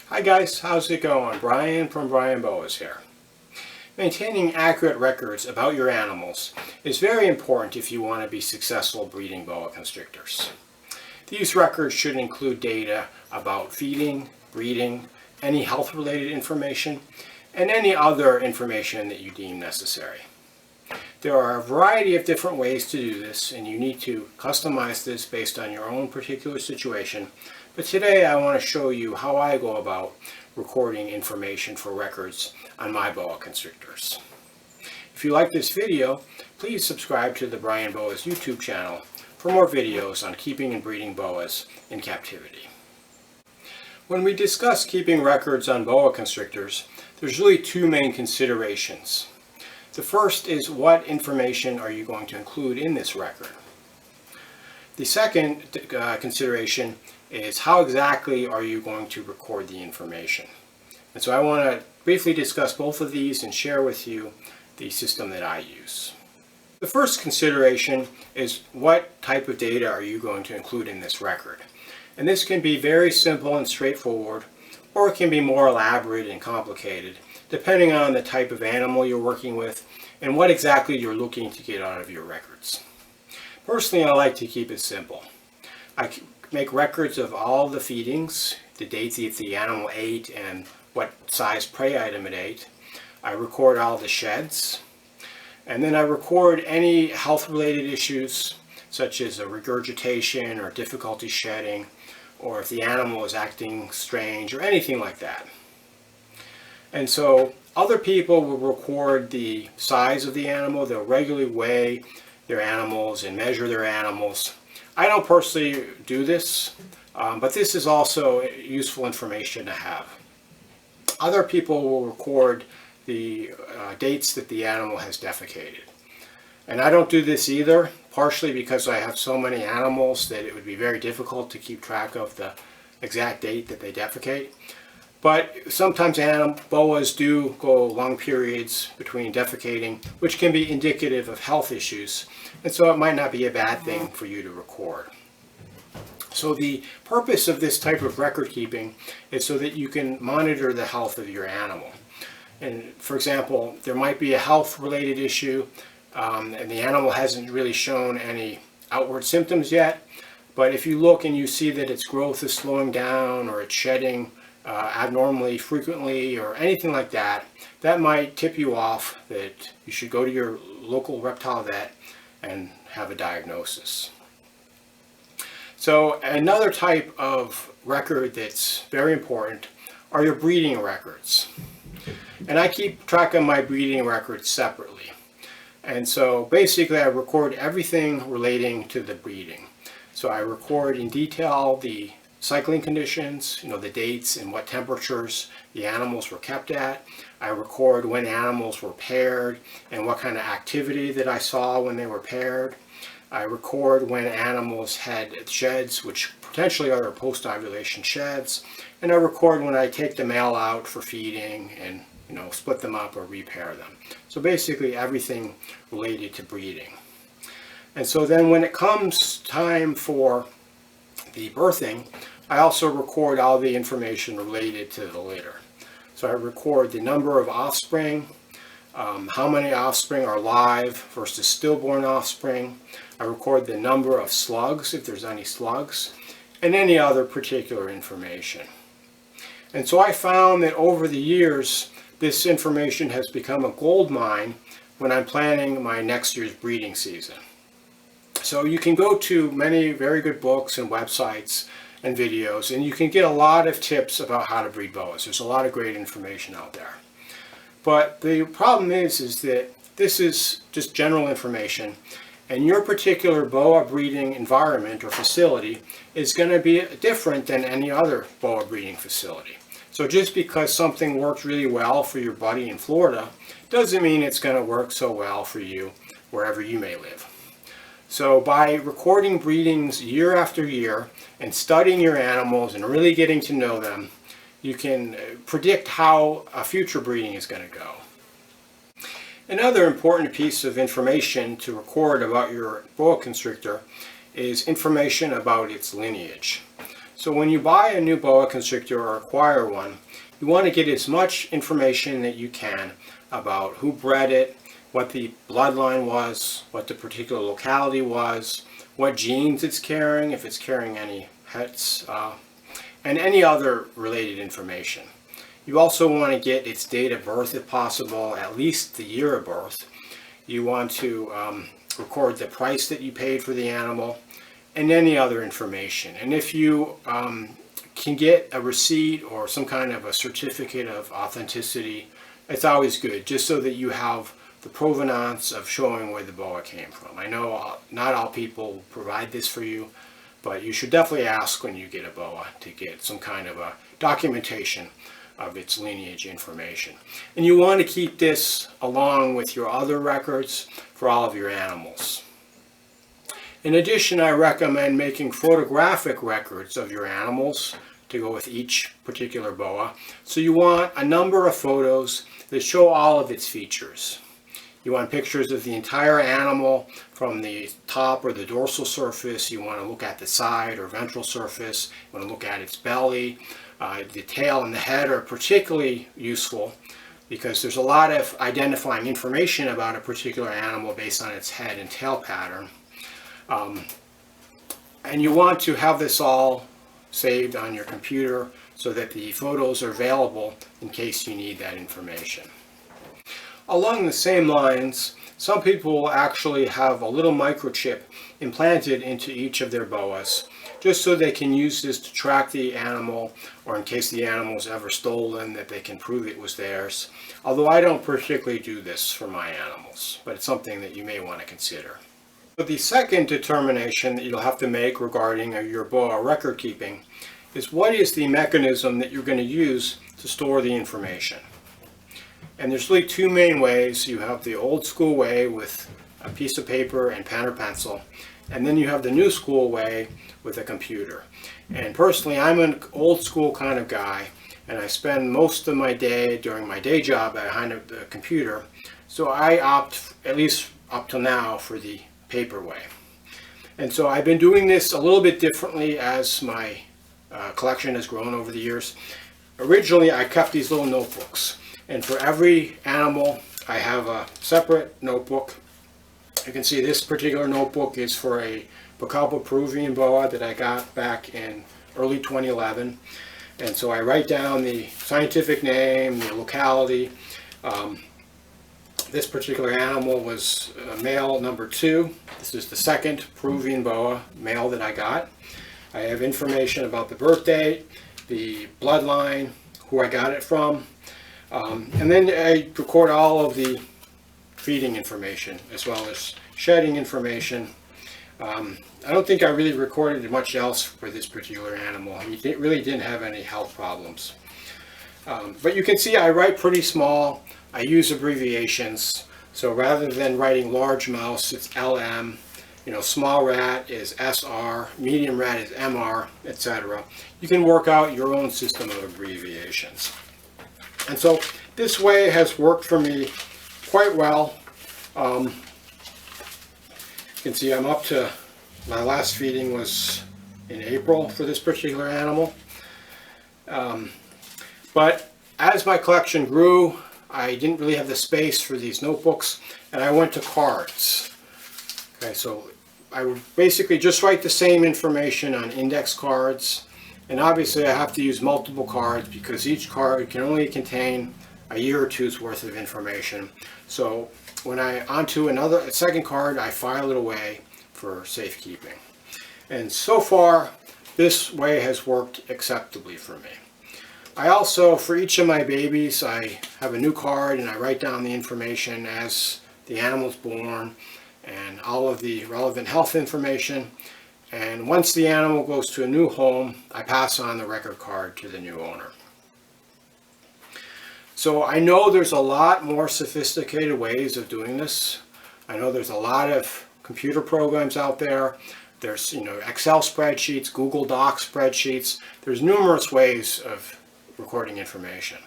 Hi guys, how's it going? Brian from Boas here. Maintaining accurate records about your animals is very important if you want to be successful breeding boa constrictors. These records should include data about feeding, breeding, any health-related information, and any other information that you deem necessary. There are a variety of different ways to do this, and you need to customize this based on your own particular situation. But today I want to show you how I go about recording information for records on my boa constrictors. If you like this video, please subscribe to the Brian Boas YouTube channel for more videos on keeping and breeding boas in captivity. When we discuss keeping records on boa constrictors, there's really two main considerations. The first is what information are you going to include in this record? The second consideration is how exactly are you going to record the information? And so I want to briefly discuss both of these and share with you the system that I use. The first consideration is what type of data are you going to include in this record? And this can be very simple and straightforward, or it can be more elaborate and complicated, depending on the type of animal you're working with and what exactly you're looking to get out of your records. Personally, I like to keep it simple. I make records of all the feedings, the dates that the animal ate and what size prey item it ate. I record all the sheds, and then I record any health-related issues such as a regurgitation or difficulty shedding, or if the animal is acting strange or anything like that. And so other people will record the size of the animal. They'll regularly weigh their animals and measure their animals. I don't personally do this, but this is also useful information to have. Other people will record the dates that the animal has defecated. And I don't do this either, partially because I have so many animals that it would be very difficult to keep track of the exact date that they defecate. But sometimes boas do go long periods between defecating, which can be indicative of health issues, and so it might not be a bad thing for you to record. So the purpose of this type of record keeping is so that you can monitor the health of your animal. And for example, there might be a health-related issue, and the animal hasn't really shown any outward symptoms yet, but if you look and you see that its growth is slowing down or it's shedding abnormally frequently or anything like that, that might tip you off that you should go to your local reptile vet and have a diagnosis. So another type of record that's very important are your breeding records. And I keep track of my breeding records separately. And so basically I record everything relating to the breeding. So I record in detail the cycling conditions, the dates and what temperatures the animals were kept at. I record when animals were paired and what kind of activity that I saw when they were paired. I record when animals had sheds, which potentially are post-ovulation sheds. And I record when I take the male out for feeding and split them up or repair them. So basically everything related to breeding. And so then when it comes time for the birthing, I also record all the information related to the litter. So I record the number of offspring, how many offspring are live versus stillborn offspring. I record the number of slugs, if there's any slugs, and any other particular information. And so I found that over the years, this information has become a gold mine when I'm planning my next year's breeding season. So you can go to many very good books and websites and videos, and you can get a lot of tips about how to breed boas. There's a lot of great information out there. But the problem is that this is just general information, and your particular boa breeding environment or facility is going to be different than any other boa breeding facility. So just because something works really well for your buddy in Florida doesn't mean it's going to work so well for you wherever you may live. So by recording breedings year after year and studying your animals and really getting to know them, you can predict how a future breeding is going to go. Another important piece of information to record about your boa constrictor is information about its lineage. So when you buy a new boa constrictor or acquire one, you want to get as much information that you can about who bred it, what the bloodline was, what the particular locality was, what genes it's carrying, if it's carrying any hets, and any other related information. You also want to get its date of birth if possible, at least the year of birth. You want to record the price that you paid for the animal and any other information. And if you can get a receipt or some kind of a certificate of authenticity, it's always good, just so that you have the provenance of showing where the boa came from. I know not all people provide this for you, but you should definitely ask when you get a boa to get some kind of a documentation of its lineage information. And you want to keep this along with your other records for all of your animals. In addition, I recommend making photographic records of your animals to go with each particular boa. So you want a number of photos that show all of its features. You want pictures of the entire animal from the top or the dorsal surface. You want to look at the side or ventral surface. You want to look at its belly. The tail and the head are particularly useful because there's a lot of identifying information about a particular animal based on its head and tail pattern. And you want to have this all saved on your computer so that the photos are available in case you need that information. Along the same lines, some people will actually have a little microchip implanted into each of their boas, just so they can use this to track the animal, or in case the animal was ever stolen, that they can prove it was theirs. Although I don't particularly do this for my animals, but it's something that you may want to consider. But the second determination that you'll have to make regarding your boa record keeping is what is the mechanism that you're going to use to store the information. And there's really two main ways. You have the old school way with a piece of paper and pen or pencil, and then you have the new school way with a computer. And personally, I'm an old school kind of guy, and I spend most of my day during my day job behind the computer, so I opt, at least up till now, for the paper way. And so I've been doing this a little bit differently as my collection has grown over the years. Originally, I kept these little notebooks, and for every animal I have a separate notebook. You can see this particular notebook is for a Bacalpa Peruvian boa that I got back in early 2011, and so I write down the scientific name, the locality. This particular animal was male number 2. This is the second Peruvian boa male that I got. I have information about the birth date, the bloodline, who I got it from, and then I record all of the feeding information as well as shedding information. I don't think I really recorded much else for this particular animal. He really didn't have any health problems. But you can see I write pretty small. I use abbreviations. So rather than writing large mouse, it's LM. You know, small rat is SR, medium rat is MR, etc. You can work out your own system of abbreviations. And so this way has worked for me quite well. You can see I'm up to, my last feeding was in April for this particular animal. But as my collection grew, I didn't really have the space for these notebooks, and I went to cards. Okay, so I would basically just write the same information on index cards, and obviously I have to use multiple cards because each card can only contain a year or two's worth of information. So when onto a second card, I file it away for safekeeping. And so far, this way has worked acceptably for me. I also, for each of my babies, I have a new card and I write down the information as the animal's born and all of the relevant health information. And once the animal goes to a new home, I pass on the record card to the new owner. So I know there's a lot more sophisticated ways of doing this. I know there's a lot of computer programs out there. There's, Excel spreadsheets, Google Docs spreadsheets. There's numerous ways of recording information.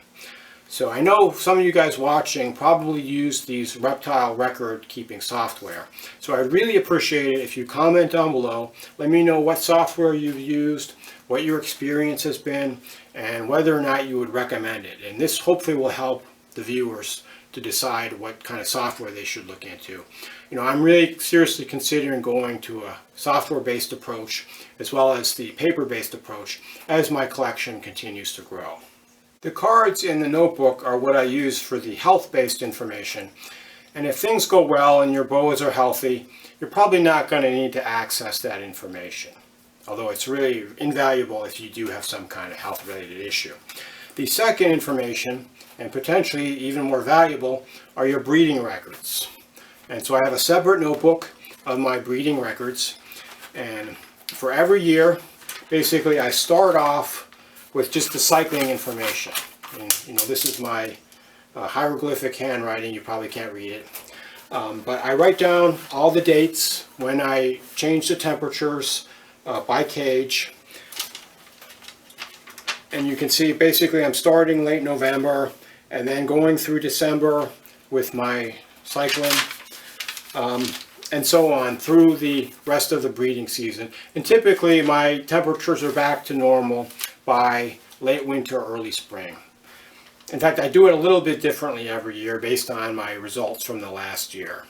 So I know some of you guys watching probably use these reptile record keeping software. So I'd really appreciate it if you comment down below. Let me know what software you've used, what your experience has been, and whether or not you would recommend it. And this hopefully will help the viewers to decide what kind of software they should look into. I'm really seriously considering going to a software-based approach as well as the paper-based approach as my collection continues to grow. The cards in the notebook are what I use for the health-based information. And if things go well and your boas are healthy, you're probably not going to need to access that information. Although it's really invaluable if you do have some kind of health-related issue. The second information, and potentially even more valuable, are your breeding records. And so I have a separate notebook of my breeding records. And for every year, basically I start off with just the cycling information. And this is my hieroglyphic handwriting. You probably can't read it. But I write down all the dates when I change the temperatures by cage. And you can see basically I'm starting late November and then going through December with my cycling and so on through the rest of the breeding season. And typically my temperatures are back to normal by late winter, early spring. In fact, I do it a little bit differently every year based on my results from the last year.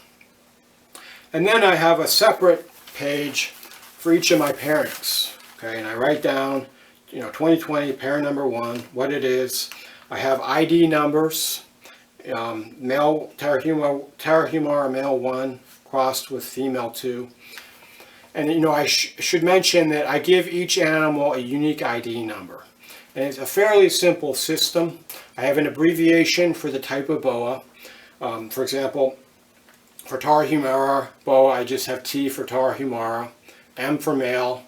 And then I have a separate page for each of my pairings. Okay, and I write down 2020 pair number 1, what it is. I have ID numbers, male Tarahumara male 1 crossed with female 2. And I should mention that I give each animal a unique ID number. And it's a fairly simple system. I have an abbreviation for the type of boa. For example, for Tarahumara boa, I just have T for Tarahumara, M for male,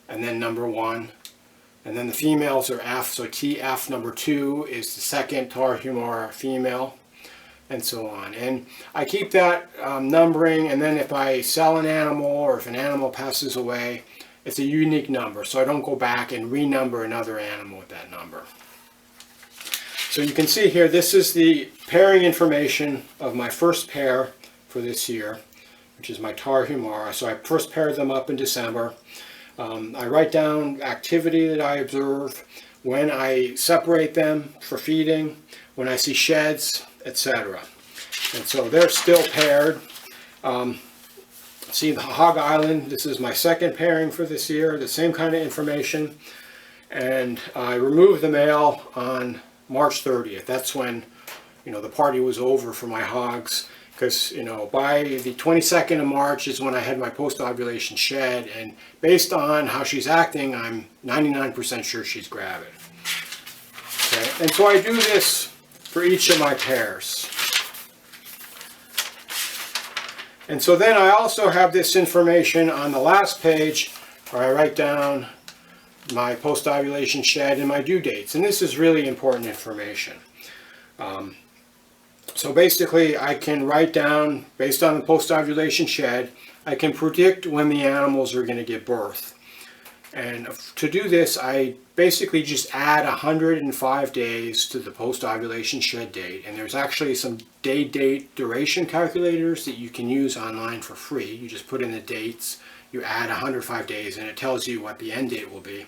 and then number 1. And then the females are F, so TF number 2 is the second Tarahumara female, and so on. And I keep that numbering, and then if I sell an animal or if an animal passes away, it's a unique number, so I don't go back and renumber another animal with that number. So you can see here, this is the pairing information of my first pair for this year, which is my Tarahumara. So I first paired them up in December. I write down activity that I observe, when I separate them for feeding, when I see sheds, etc. And so they're still paired. See the Hog Island, this is my second pairing for this year, the same kind of information. And I removed the male on March 30th. That's when, the party was over for my hogs. Because, by the 22nd of March is when I had my post-ovulation shed, and based on how she's acting, I'm 99% sure she's gravid. Okay, and so I do this for each of my pairs. And so then I also have this information on the last page where I write down my post-ovulation shed and my due dates. And this is really important information. So basically I can write down, based on the post-ovulation shed, I can predict when the animals are going to give birth. And to do this, I basically just add 105 days to the post-ovulation shed date. And there's actually some day-date duration calculators that you can use online for free. You just put in the dates, you add 105 days, and it tells you what the end date will be.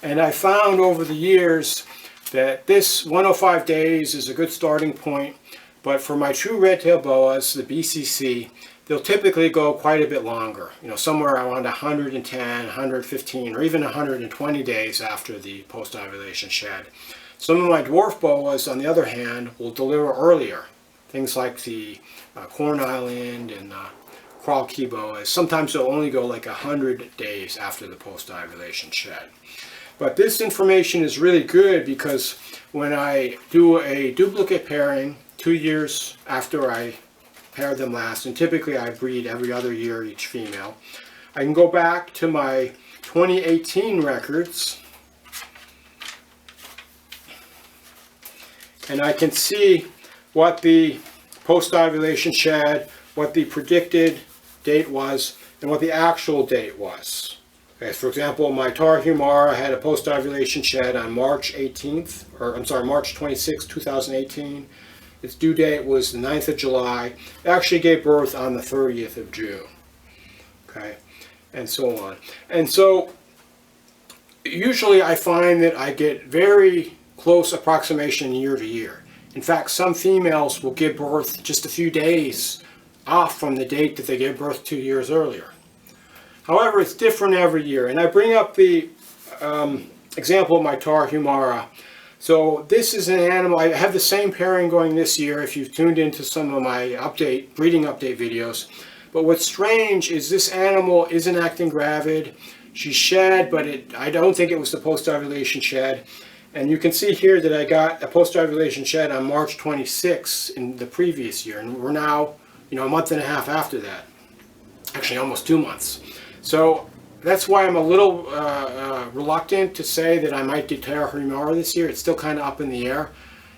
And I found over the years that this 105 days is a good starting point, but for my true red-tailed boas, the BCC, they'll typically go quite a bit longer, somewhere around 110, 115, or even 120 days after the post-ovulation shed. Some of my dwarf boas, on the other hand, will deliver earlier. Things like the Corn Island and Crawl Key boas. Sometimes they'll only go like 100 days after the post-ovulation shed. But this information is really good because when I do a duplicate pairing 2 years after I pair them last, and typically I breed every other year each female, I can go back to my 2018 records and I can see what the post-ovulation shed, what the predicted date was, and what the actual date was. Okay, for example, my Tarahumara had a post-ovulation shed on March 26, 2018. Its due date was the 9th of July. It actually gave birth on the 30th of June. Okay, and so on. And so Usually I find that I get very close approximation year to year. In fact, some females will give birth just a few days off from the date that they gave birth 2 years earlier. However, it's different every year, and I bring up the example of my Tarahumara. So this is an animal, I have the same pairing going this year if you've tuned into some of my breeding update videos. But what's strange is this animal isn't acting gravid. She shed, but I don't think it was the post-ovulation shed. And you can see here that I got a post-ovulation shed on March 26 in the previous year, and we're now, a month and a half after that. Actually, almost 2 months. So that's why I'm a little reluctant to say that I might do Tarahumara this year. It's still kind of up in the air.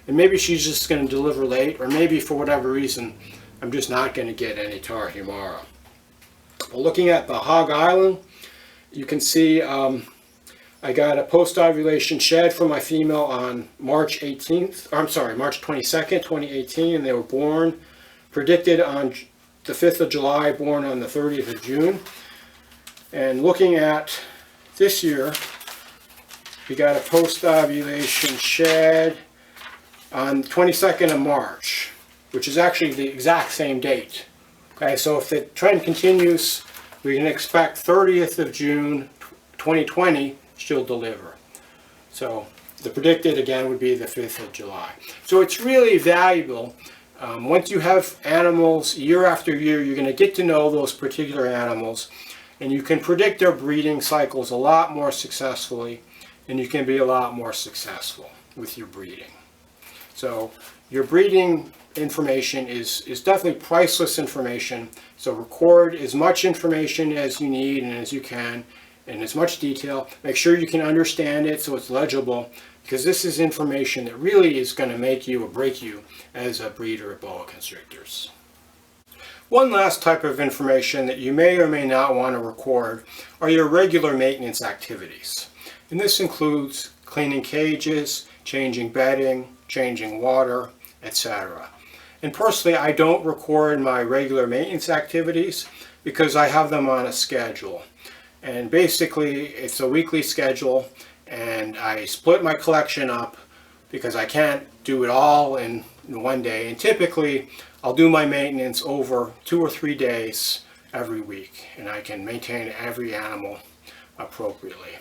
And maybe she's just going to deliver late, or maybe for whatever reason, I'm just not going to get any Tarahumara. Well, looking at the Hog Island, you can see I got a post-ovulation shed from my female on March 22nd, 2018, and they were born, predicted on the 5th of July, born on the 30th of June. And looking at this year, we got a post-ovulation shed on the 22nd of March, which is actually the exact same date. Okay, so if the trend continues, we can expect 30th of June 2020 she'll deliver. So the predicted again would be the 5th of July. So it's really valuable. Once you have animals year after year, you're going to get to know those particular animals, and you can predict their breeding cycles a lot more successfully, and you can be a lot more successful with your breeding. So your breeding information is definitely priceless information. So record as much information as you need and as you can, in as much detail. Make sure you can understand it so it's legible, because this is information that really is going to make you or break you as a breeder of boa constrictors. One last type of information that you may or may not want to record are your regular maintenance activities. And this includes cleaning cages, changing bedding, changing water, etc. And personally, I don't record my regular maintenance activities because I have them on a schedule. And basically, it's a weekly schedule, and I split my collection up because I can't do it all in one day. And typically, I'll do my maintenance over 2 or 3 days every week, and I can maintain every animal appropriately.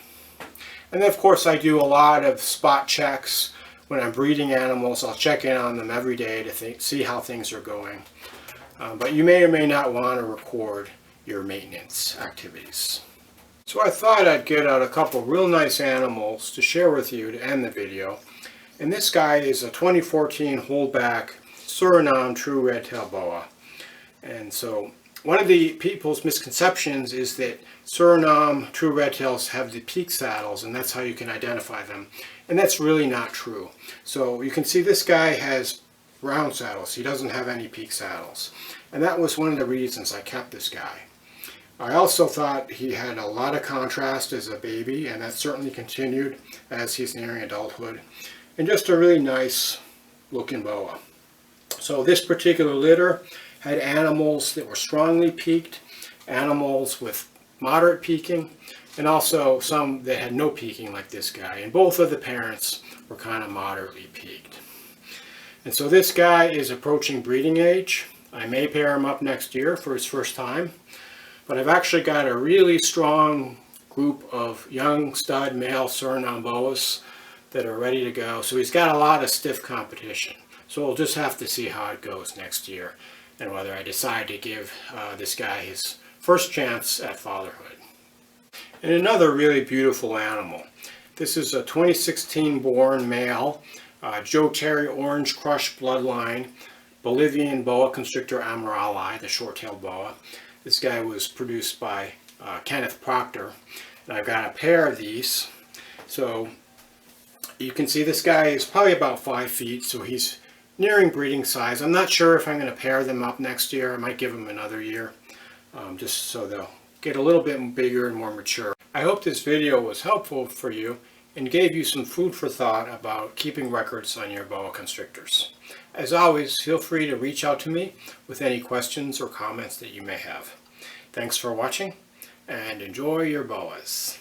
And then, of course, I do a lot of spot checks. When I'm breeding animals, I'll check in on them every day to see how things are going. But you may or may not want to record your maintenance activities. So I thought I'd get out a couple real nice animals to share with you to end the video. And this guy is a 2014 holdback Suriname true red-tailed boa. And so one of the people's misconceptions is that Suriname true red-tails have the peak saddles, and that's how you can identify them. And that's really not true. So you can see this guy has round saddles. He doesn't have any peak saddles. And that was one of the reasons I kept this guy. I also thought he had a lot of contrast as a baby, and that certainly continued as he's nearing adulthood. And just a really nice looking boa. So this particular litter had animals that were strongly peaked, animals with moderate peaking, and also some that had no peaking like this guy. And both of the parents were kind of moderately peaked. And so this guy is approaching breeding age. I may pair him up next year for his first time. But I've actually got a really strong group of young stud male Suriname boas that are ready to go. So he's got a lot of stiff competition. So we'll just have to see how it goes next year and whether I decide to give this guy his first chance at fatherhood. And another really beautiful animal. This is a 2016 born male, Joe Terry Orange Crush bloodline, Bolivian Boa Constrictor amarali, the short-tailed boa. This guy was produced by Kenneth Proctor, and I've got a pair of these. So you can see this guy is probably about 5 feet, so he's nearing breeding size. I'm not sure if I'm going to pair them up next year. I might give them another year, just so they'll get a little bit bigger and more mature. I hope this video was helpful for you and gave you some food for thought about keeping records on your boa constrictors. As always, feel free to reach out to me with any questions or comments that you may have. Thanks for watching, and enjoy your boas.